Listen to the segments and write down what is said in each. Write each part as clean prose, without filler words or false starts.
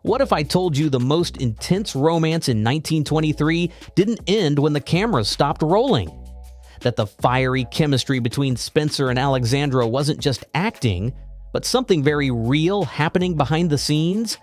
What if I told you the most intense romance in 1923 didn't end when the cameras stopped rolling? That the fiery chemistry between Spencer and Alexandra wasn't just acting, but something very real happening behind the scenes?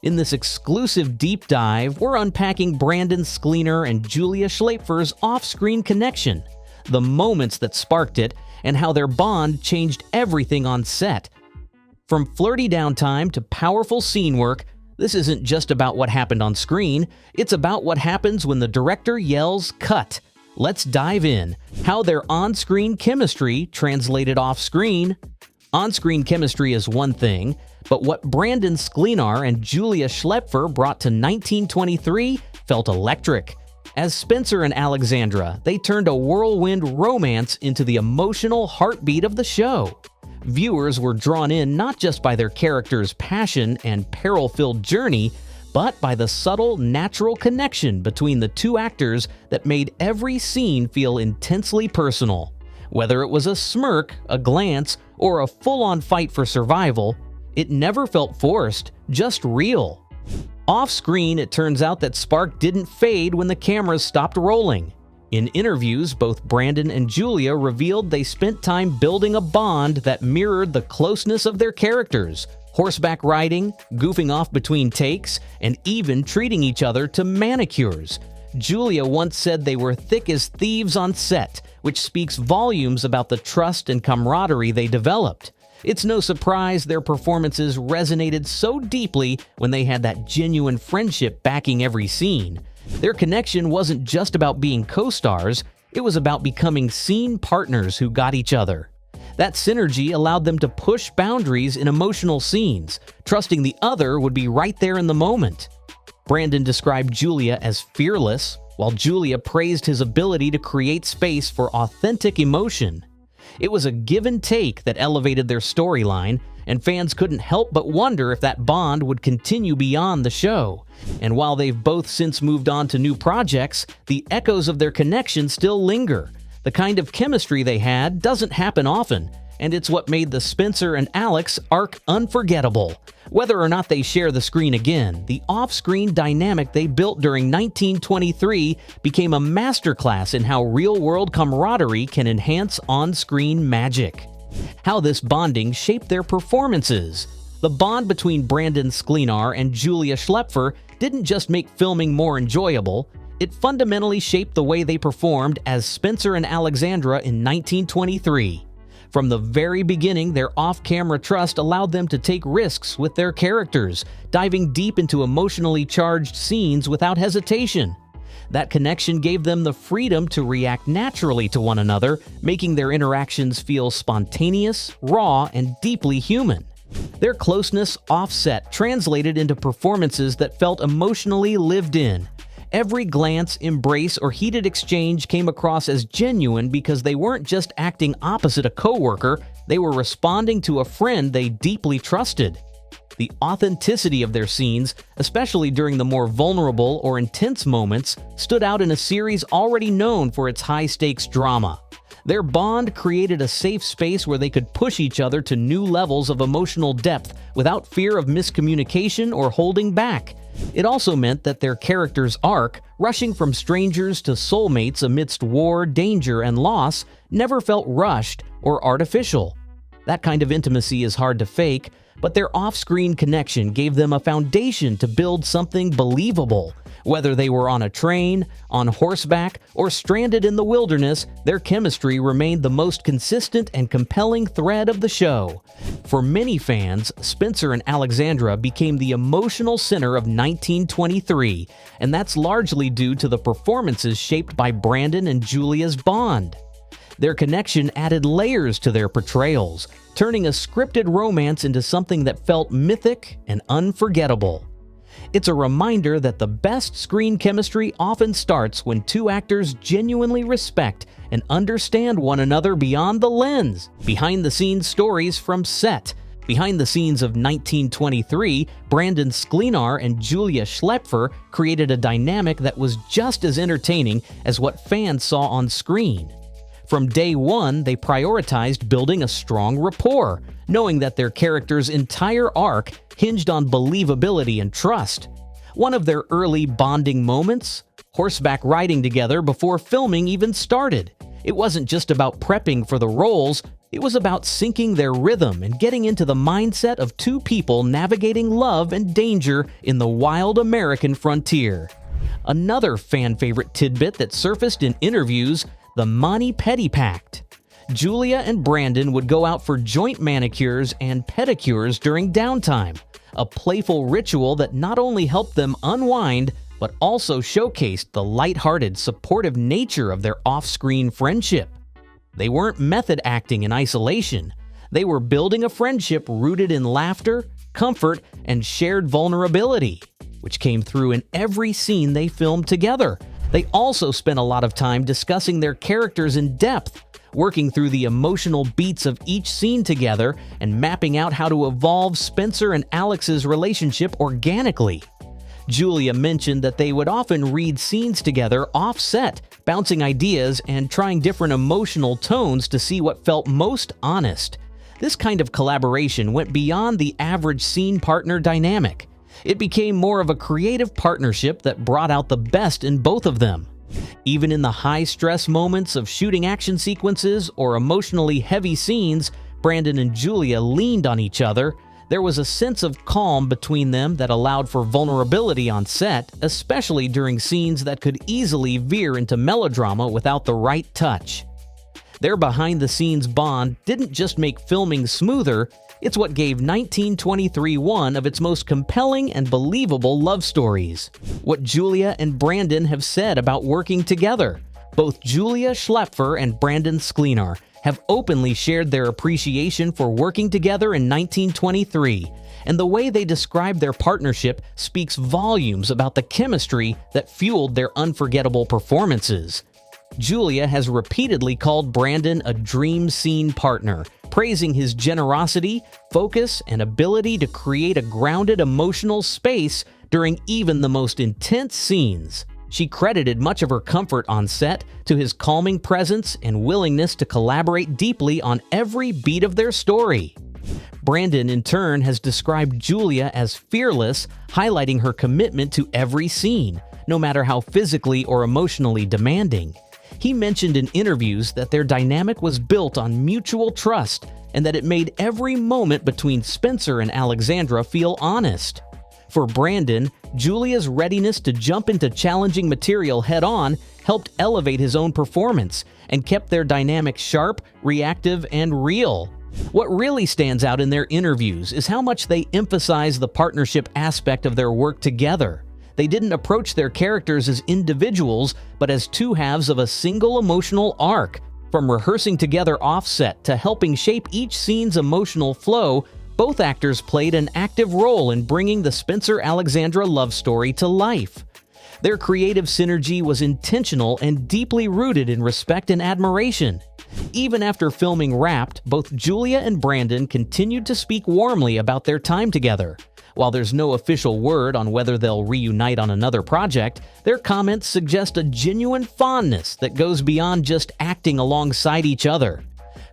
In this exclusive deep dive, we're unpacking Brandon Sklenar and Julia Schlaepfer's off-screen connection, the moments that sparked it, and how their bond changed everything on set. From flirty downtime to powerful scene work, this isn't just about what happened on screen, it's about what happens when the director yells, "Cut!" Let's dive in. How their on-screen chemistry translated off-screen. On-screen chemistry is one thing, but what Brandon Sklenar and Julia Schlaepfer brought to 1923 felt electric. As Spencer and Alexandra, they turned a whirlwind romance into the emotional heartbeat of the show. Viewers were drawn in not just by their characters' passion and peril-filled journey, but by the subtle, natural connection between the two actors that made every scene feel intensely personal. Whether it was a smirk, a glance, or a full-on fight for survival, it never felt forced, just real. Off-screen, it turns out that spark didn't fade when the cameras stopped rolling. In interviews, both Brandon and Julia revealed they spent time building a bond that mirrored the closeness of their characters, horseback riding, goofing off between takes, and even treating each other to manicures. Julia once said they were thick as thieves on set, which speaks volumes about the trust and camaraderie they developed. It's no surprise their performances resonated so deeply when they had that genuine friendship backing every scene. Their connection wasn't just about being co-stars, it was about becoming scene partners who got each other. That synergy allowed them to push boundaries in emotional scenes, trusting the other would be right there in the moment. Brandon described Julia as fearless, while Julia praised his ability to create space for authentic emotion. It was a give and take that elevated their storyline, and fans couldn't help but wonder if that bond would continue beyond the show. And while they've both since moved on to new projects, the echoes of their connection still linger. The kind of chemistry they had doesn't happen often, and it's what made the Spencer and Alex arc unforgettable. Whether or not they share the screen again, the off-screen dynamic they built during 1923 became a masterclass in how real-world camaraderie can enhance on-screen magic. How this bonding shaped their performances. The bond between Brandon Sklenar and Julia Schlaepfer didn't just make filming more enjoyable, it fundamentally shaped the way they performed as Spencer and Alexandra in 1923. From the very beginning, their off-camera trust allowed them to take risks with their characters, diving deep into emotionally charged scenes without hesitation. That connection gave them the freedom to react naturally to one another, making their interactions feel spontaneous, raw, and deeply human. Their closeness off-set translated into performances that felt emotionally lived in. Every glance, embrace, or heated exchange came across as genuine because they weren't just acting opposite a coworker, they were responding to a friend they deeply trusted. The authenticity of their scenes, especially during the more vulnerable or intense moments, stood out in a series already known for its high-stakes drama. Their bond created a safe space where they could push each other to new levels of emotional depth without fear of miscommunication or holding back. It also meant that their characters' arc, rushing from strangers to soulmates amidst war, danger, and loss, never felt rushed or artificial. That kind of intimacy is hard to fake, but their off-screen connection gave them a foundation to build something believable. Whether they were on a train, on horseback, or stranded in the wilderness, their chemistry remained the most consistent and compelling thread of the show. For many fans, Spencer and Alexandra became the emotional center of 1923, and that's largely due to the performances shaped by Brandon and Julia's bond. Their connection added layers to their portrayals, turning a scripted romance into something that felt mythic and unforgettable. It's a reminder that the best screen chemistry often starts when two actors genuinely respect and understand one another beyond the lens. Behind-the-scenes stories from set. Behind the scenes of 1923, Brandon Sklenar and Julia Schlaepfer created a dynamic that was just as entertaining as what fans saw on screen. From day one, they prioritized building a strong rapport, knowing that their character's entire arc hinged on believability and trust. One of their early bonding moments? Horseback riding together before filming even started. It wasn't just about prepping for the roles, it was about syncing their rhythm and getting into the mindset of two people navigating love and danger in the wild American frontier. Another fan-favorite tidbit that surfaced in interviews, the mani-pedi pact. Julia and Brandon would go out for joint manicures and pedicures during downtime, a playful ritual that not only helped them unwind, but also showcased the lighthearted, supportive nature of their off-screen friendship. They weren't method acting in isolation. They were building a friendship rooted in laughter, comfort, and shared vulnerability, which came through in every scene they filmed together. They also spent a lot of time discussing their characters in depth, working through the emotional beats of each scene together and mapping out how to evolve Spencer and Alex's relationship organically. Julia mentioned that they would often read scenes together off-set, bouncing ideas and trying different emotional tones to see what felt most honest. This kind of collaboration went beyond the average scene partner dynamic. It became more of a creative partnership that brought out the best in both of them. Even in the high-stress moments of shooting action sequences or emotionally heavy scenes, Brandon and Julia leaned on each other. There was a sense of calm between them that allowed for vulnerability on set, especially during scenes that could easily veer into melodrama without the right touch. Their behind-the-scenes bond didn't just make filming smoother, it's what gave 1923 one of its most compelling and believable love stories. What Julia and Brandon have said about working together. Both Julia Schlaepfer and Brandon Sklenar have openly shared their appreciation for working together in 1923, and the way they describe their partnership speaks volumes about the chemistry that fueled their unforgettable performances. Julia has repeatedly called Brandon a dream scene partner, praising his generosity, focus, and ability to create a grounded emotional space during even the most intense scenes. She credited much of her comfort on set to his calming presence and willingness to collaborate deeply on every beat of their story. Brandon, in turn, has described Julia as fearless, highlighting her commitment to every scene, no matter how physically or emotionally demanding. He mentioned in interviews that their dynamic was built on mutual trust and that it made every moment between Spencer and Alexandra feel honest. For Brandon, Julia's readiness to jump into challenging material head-on helped elevate his own performance and kept their dynamic sharp, reactive, and real. What really stands out in their interviews is how much they emphasize the partnership aspect of their work together. They didn't approach their characters as individuals, but as two halves of a single emotional arc. From rehearsing together off-set to helping shape each scene's emotional flow, both actors played an active role in bringing the Spencer-Alexandra love story to life. Their creative synergy was intentional and deeply rooted in respect and admiration. Even after filming wrapped, both Julia and Brandon continued to speak warmly about their time together. While there's no official word on whether they'll reunite on another project, their comments suggest a genuine fondness that goes beyond just acting alongside each other.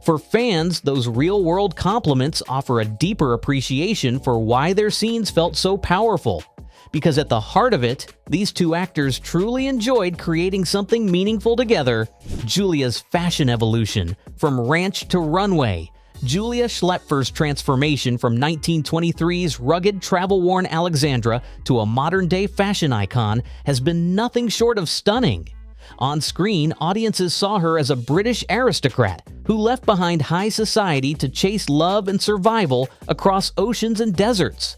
For fans, those real-world compliments offer a deeper appreciation for why their scenes felt so powerful. Because at the heart of it, these two actors truly enjoyed creating something meaningful together. Julia's fashion evolution, from ranch to runway. Julia Schlaepfer's transformation from 1923's rugged, travel-worn Alexandra to a modern-day fashion icon has been nothing short of stunning. On screen, audiences saw her as a British aristocrat who left behind high society to chase love and survival across oceans and deserts.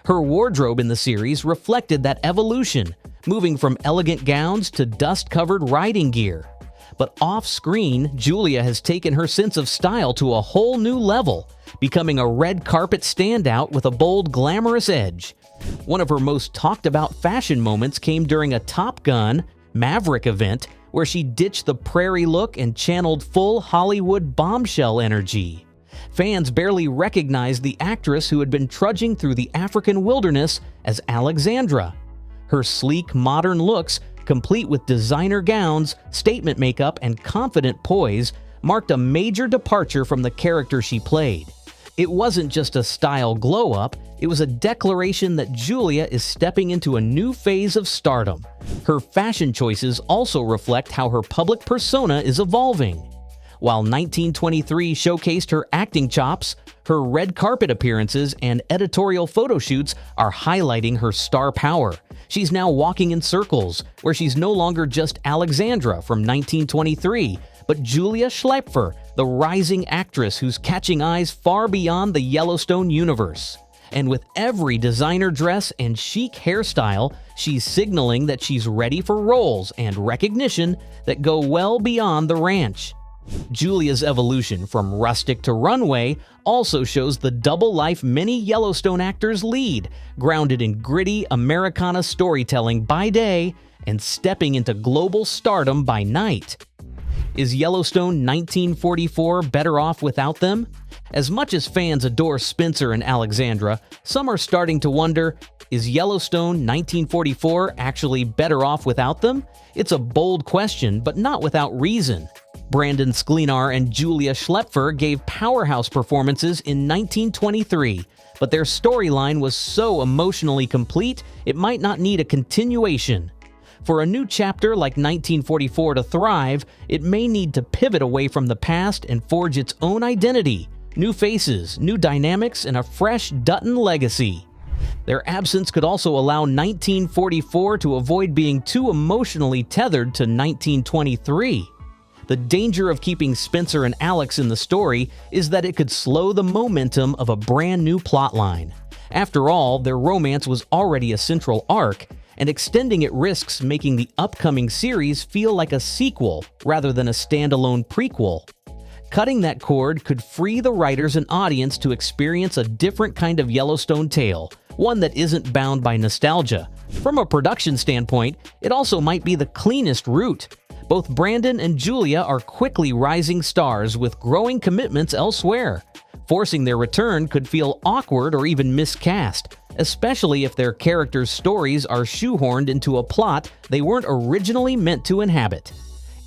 Her wardrobe in the series reflected that evolution, moving from elegant gowns to dust-covered riding gear. But off-screen, Julia has taken her sense of style to a whole new level, becoming a red carpet standout with a bold, glamorous edge. One of her most talked-about fashion moments came during a Top Gun Maverick event where she ditched the prairie look and channeled full Hollywood bombshell energy. Fans barely recognized the actress who had been trudging through the African wilderness as Alexandra. Her sleek, modern looks, complete with designer gowns, statement makeup, and confident poise, marked a major departure from the character she played. It wasn't just a style glow-up, it was a declaration that Julia is stepping into a new phase of stardom. Her fashion choices also reflect how her public persona is evolving. While 1923 showcased her acting chops, her red carpet appearances and editorial photo shoots are highlighting her star power. She's now walking in circles, where she's no longer just Alexandra from 1923, but Julia Schlaepfer, the rising actress who's catching eyes far beyond the Yellowstone universe. And with every designer dress and chic hairstyle, she's signaling that she's ready for roles and recognition that go well beyond the ranch. Julia's evolution from rustic to runway also shows the double life many Yellowstone actors lead, grounded in gritty Americana storytelling by day and stepping into global stardom by night. Is Yellowstone 1944 better off without them? As much as fans adore Spencer and Alexandra, some are starting to wonder, is Yellowstone 1944 actually better off without them? It's a bold question, but not without reason. Brandon Sklenar and Julia Schlaepfer gave powerhouse performances in 1923, but their storyline was so emotionally complete, it might not need a continuation. For a new chapter like 1944 to thrive, it may need to pivot away from the past and forge its own identity, new faces, new dynamics, and a fresh Dutton legacy. Their absence could also allow 1944 to avoid being too emotionally tethered to 1923. The danger of keeping Spencer and Alex in the story is that it could slow the momentum of a brand new plotline. After all, their romance was already a central arc, and extending it risks making the upcoming series feel like a sequel rather than a standalone prequel. Cutting that cord could free the writers and audience to experience a different kind of Yellowstone tale, one that isn't bound by nostalgia. From a production standpoint, it also might be the cleanest route. Both Brandon and Julia are quickly rising stars with growing commitments elsewhere. Forcing their return could feel awkward or even miscast, especially if their characters' stories are shoehorned into a plot they weren't originally meant to inhabit.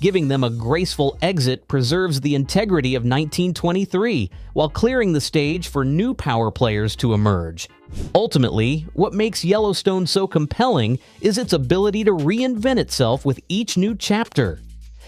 Giving them a graceful exit preserves the integrity of 1923 while clearing the stage for new power players to emerge. Ultimately, what makes Yellowstone so compelling is its ability to reinvent itself with each new chapter.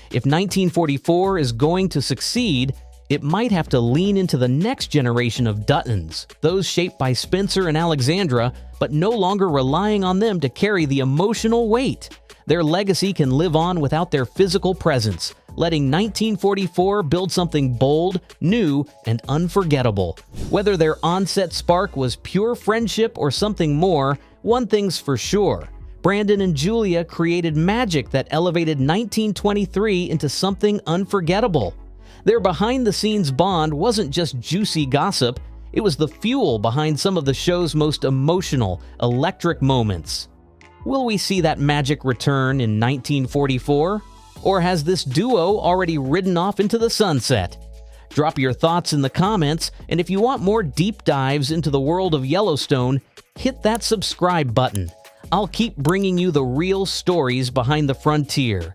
If 1944 is going to succeed, it might have to lean into the next generation of Duttons, those shaped by Spencer and Alexandra, but no longer relying on them to carry the emotional weight. Their legacy can live on without their physical presence, letting 1944 build something bold, new, and unforgettable. Whether their onset spark was pure friendship or something more, one thing's for sure. Brandon and Julia created magic that elevated 1923 into something unforgettable. Their behind-the-scenes bond wasn't just juicy gossip, it was the fuel behind some of the show's most emotional, electric moments. Will we see that magic return in 1944? Or has this duo already ridden off into the sunset? Drop your thoughts in the comments, and if you want more deep dives into the world of Yellowstone, hit that subscribe button. I'll keep bringing you the real stories behind the frontier.